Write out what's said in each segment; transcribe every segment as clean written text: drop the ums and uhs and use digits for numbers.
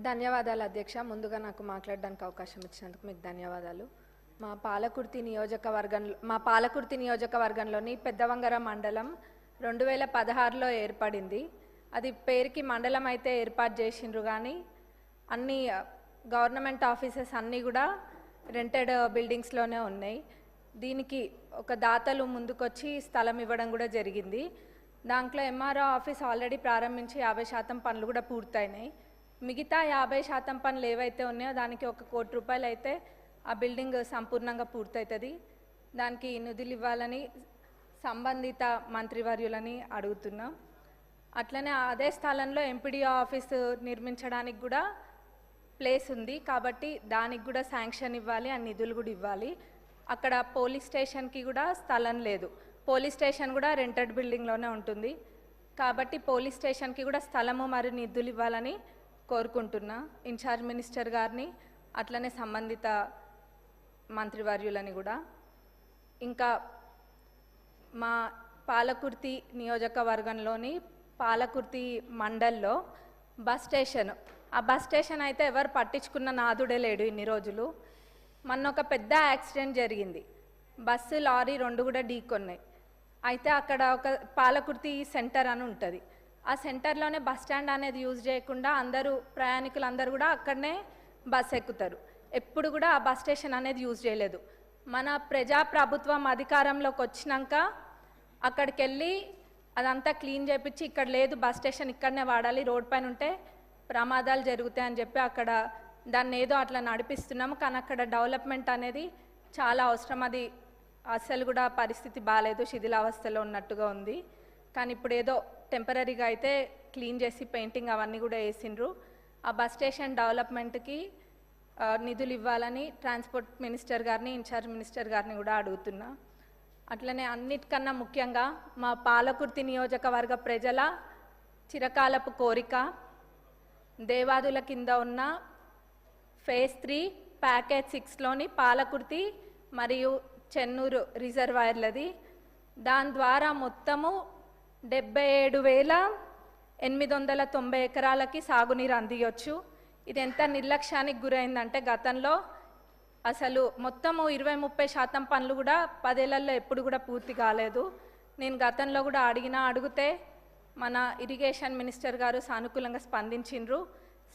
ధన్యవాదాలు అధ్యక్ష. ముందుగా నాకు మాట్లాడడానికి అవకాశం ఇచ్చినందుకు మీకు ధన్యవాదాలు. మా పాలకుర్తి నియోజకవర్గంలోని పెద్దవంగర మండలం 2016లో ఏర్పడింది. అది పేరుకి మండలం అయితే ఏర్పాటు చేసిండ్రు, కానీ అన్ని గవర్నమెంట్ ఆఫీసెస్ అన్నీ కూడా రెంటెడ్ బిల్డింగ్స్లోనే ఉన్నాయి. దీనికి ఒక దాతలు ముందుకొచ్చి స్థలం ఇవ్వడం కూడా జరిగింది. దాంట్లో ఎంఆర్ఓ ఆఫీస్ ఆల్రెడీ ప్రారంభించి 50% పనులు కూడా పూర్తయినాయి. మిగతా 50% పనులు ఏవైతే ఉన్నాయో దానికి 1 కోటి రూపాయలు అయితే ఆ బిల్డింగ్ సంపూర్ణంగా పూర్తవుతుంది. దానికి నిధులు ఇవ్వాలని సంబంధిత మంత్రివర్యులని అడుగుతున్నాం. అట్లనే అదే స్థలంలో ఎంపీడీఓ ఆఫీస్ నిర్మించడానికి కూడా ప్లేస్ ఉంది, కాబట్టి దానికి కూడా శాంక్షన్ ఇవ్వాలి, ఆ నిధులు కూడా ఇవ్వాలి. అక్కడ పోలీస్ స్టేషన్కి కూడా స్థలం లేదు. పోలీస్ స్టేషన్ కూడా రెంటెడ్ బిల్డింగ్లోనే ఉంటుంది, కాబట్టి పోలీస్ స్టేషన్కి కూడా స్థలము మరియు నిధులు ఇవ్వాలని కోరుకుంటున్నా ఇన్ఛార్జ్ మినిస్టర్ గారిని, అట్లనే సంబంధిత మంత్రివర్యులని కూడా. ఇంకా మా పాలకుర్తి నియోజకవర్గంలోని పాలకుర్తి మండల్లో బస్ స్టేషన్, ఆ బస్ స్టేషన్ అయితే ఎవరు పట్టించుకున్న నాదుడే లేడు ఇన్ని రోజులు. మొన్న ఒక పెద్ద యాక్సిడెంట్ జరిగింది, బస్సు లారీ 2 కూడా ఢీకొన్నాయి. అయితే అక్కడ ఒక పాలకుర్తి సెంటర్ అని ఉంటుంది, ఆ సెంటర్లోనే బస్ స్టాండ్ అనేది యూజ్ చేయకుండా ప్రయాణికులందరూ కూడా అక్కడనే బస్ ఎక్కుతారు. ఎప్పుడు కూడా ఆ బస్ స్టేషన్ అనేది యూజ్ చేయలేదు. మన ప్రజాప్రభుత్వం అధికారంలోకి వచ్చినాక అక్కడికి వెళ్ళి అదంతా క్లీన్ చేయించి ఇక్కడ లేదు బస్ స్టేషన్ ఇక్కడనే వాడాలి, రోడ్ పైన ఉంటే ప్రమాదాలు జరుగుతాయని చెప్పి అక్కడ దాన్ని ఏదో అట్లా నడిపిస్తున్నాము. కానీ అక్కడ డెవలప్మెంట్ అనేది చాలా అవసరం. అది అసలు కూడా పరిస్థితి బాగాలేదు, శిథిలావస్థలో ఉన్నట్టుగా ఉంది. కానీ ఇప్పుడు ఏదో టెంపరీగా అయితే క్లీన్ చేసి పెయింటింగ్ అవన్నీ కూడా వేసిండ్రు. ఆ బస్ స్టేషన్ డెవలప్మెంట్కి నిధులు ఇవ్వాలని ట్రాన్స్పోర్ట్ మినిస్టర్ గారిని, ఇన్ఛార్జ్ మినిస్టర్ గారిని కూడా అడుగుతున్నా. అట్లనే అన్నిటికన్నా ముఖ్యంగా మా పాలకుర్తి నియోజకవర్గ ప్రజల చిరకాలపు కోరిక దేవాదుల కింద ఉన్న ఫేజ్ 3 ప్యాకేజ్ 6లోని పాలకుర్తి మరియు చెన్నూరు రిజర్వాయర్లది. దాని ద్వారా మొత్తము 77,890 ఎకరాలకి సాగునీరు అందియొచ్చు. ఇది ఎంత నిర్లక్ష్యానికి గురైందంటే గతంలో అసలు మొత్తము 20-30% పనులు కూడా 10 ఏళ్లలో ఎప్పుడు కూడా పూర్తి కాలేదు. నేను గతంలో కూడా అడిగితే మన ఇరిగేషన్ మినిస్టర్ గారు సానుకూలంగా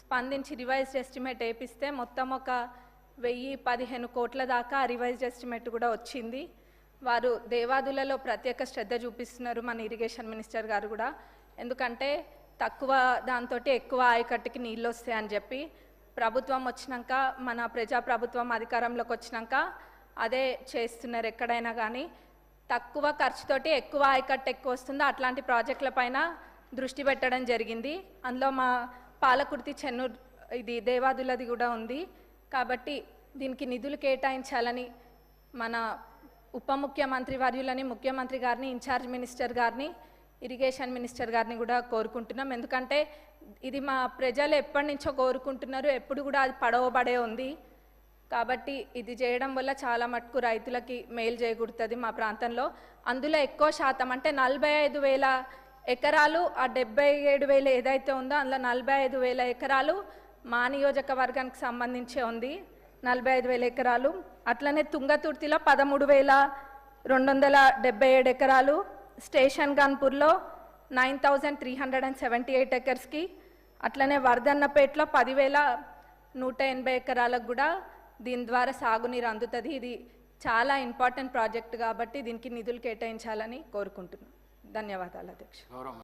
స్పందించి రివైజ్డ్ ఎస్టిమేట్ వేపిస్తే మొత్తం ఒక 1015 కోట్ల దాకా రివైజ్డ్ ఎస్టిమేట్ కూడా వచ్చింది. వారు దేవాదులలో ప్రత్యేక శ్రద్ధ చూపిస్తున్నారు మన ఇరిగేషన్ మినిస్టర్ గారు కూడా, ఎందుకంటే తక్కువ దాంతో ఎక్కువ ఆయకట్టుకి నీళ్ళు వస్తాయని చెప్పి. ప్రభుత్వం వచ్చినాక, మన ప్రజాప్రభుత్వం అధికారంలోకి వచ్చినాక అదే చేస్తున్నారు. ఎక్కడైనా కానీ తక్కువ ఖర్చుతోటి ఎక్కువ ఆయకట్టు ఎక్కువ వస్తుందో అట్లాంటి ప్రాజెక్టుల పైన దృష్టి పెట్టడం జరిగింది. అందులో మా పాలకుర్తి చెన్నూరు ఇది దేవాదులది కూడా ఉంది. కాబట్టి దీనికి నిధులు కేటాయించాలని మన ఉప ముఖ్యమంత్రి వర్యులని, ముఖ్యమంత్రి గారిని, ఇన్ఛార్జ్ మినిస్టర్ గారిని, ఇరిగేషన్ మినిస్టర్ గారిని కూడా కోరుకుంటున్నాం. ఎందుకంటే ఇది మా ప్రజలు ఎప్పటి నుంచో కోరుకుంటున్నారు, ఎప్పుడు కూడా అది పడవబడే ఉంది. కాబట్టి ఇది చేయడం వల్ల చాలా మటుకు రైతులకి మేలు చేకూరుతుంది మా ప్రాంతంలో. అందులో ఎక్కువ శాతం అంటే 45,000 ఎకరాలు, ఆ 77,000 ఏదైతే ఉందో అందులో 45,000 ఎకరాలు మా నియోజకవర్గానికి సంబంధించి ఉంది, 45,000 ఎకరాలు. అట్లనే తుంగతుర్తిలో 13,277 ఎకరాలు, స్టేషన్ గన్పూర్లో 9,378 ఎకర్స్కి, అట్లనే వర్ధన్నపేటలో 10,180 ఎకరాలకు కూడా దీని ద్వారా సాగునీరు అందుతుంది. ఇది చాలా ఇంపార్టెంట్ ప్రాజెక్ట్ కాబట్టి దీనికి నిధులు కేటాయించాలని కోరుకుంటున్నాను. ధన్యవాదాలు అధ్యక్ష.